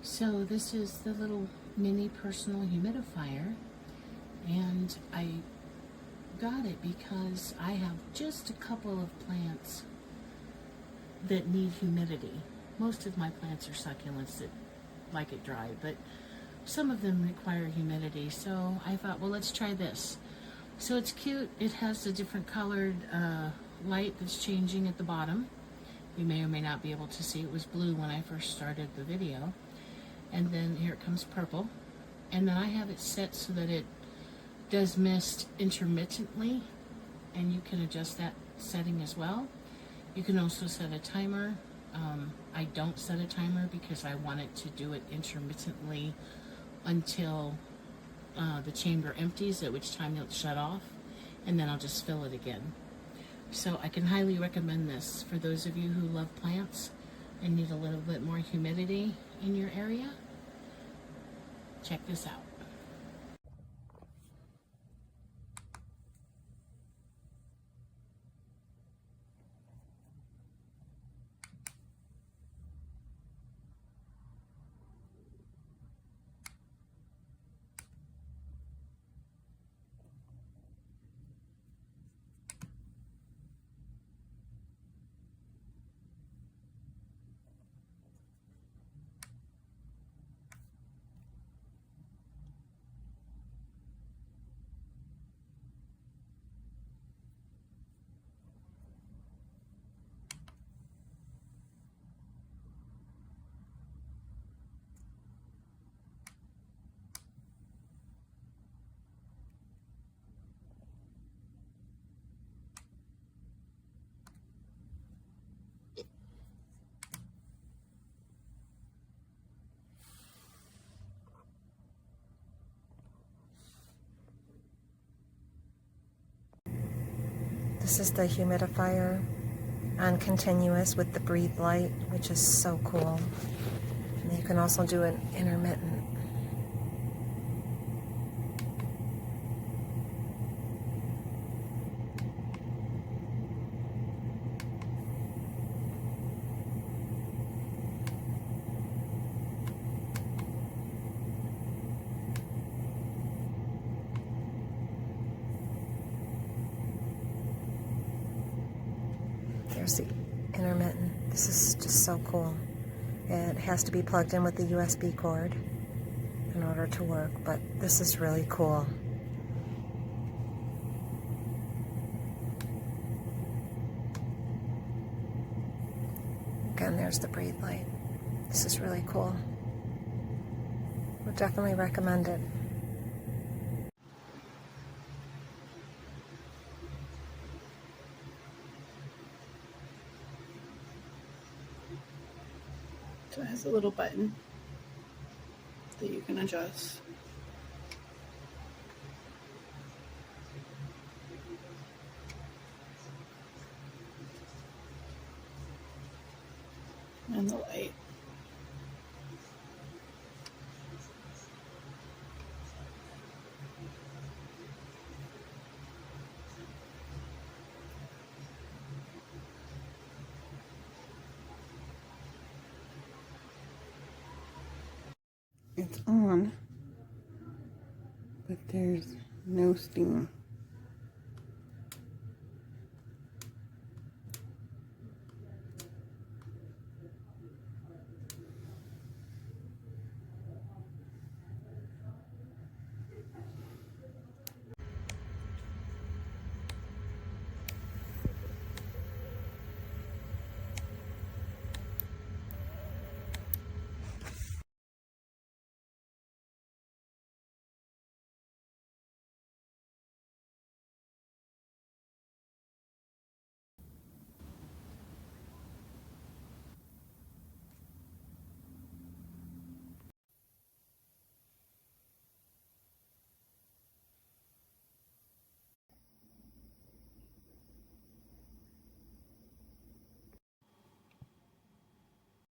So this is the little mini personal humidifier, and I got it because I have just a couple of plants that need humidity. Most of my plants are succulents that like it dry, but some of them require humidity. So I thought, well, let's try this. So it's cute. It has a different colored light that's changing at the bottom. You may or may not be able to see. It was blue when I first started the video. And then here it comes purple. And then I have it set so that it does mist intermittently, and you can adjust that setting as well. You can also set a timer. I don't set a timer because I want it to do it intermittently until the chamber empties, at which time it'll shut off, and then I'll just fill it again. So I can highly recommend this for those of you who love plants and need a little bit more humidity in your area. Check this out. This is the humidifier on continuous with the breathe light, which is so cool. And you can also do it intermittent. There's the intermittent. This is just so cool. It has to be plugged in with the USB cord in order to work, but this is really cool. Again, there's the breathe light. This is really cool. Would definitely recommend it. So it has a little button that you can adjust. And the light. It's on, but there's no steam.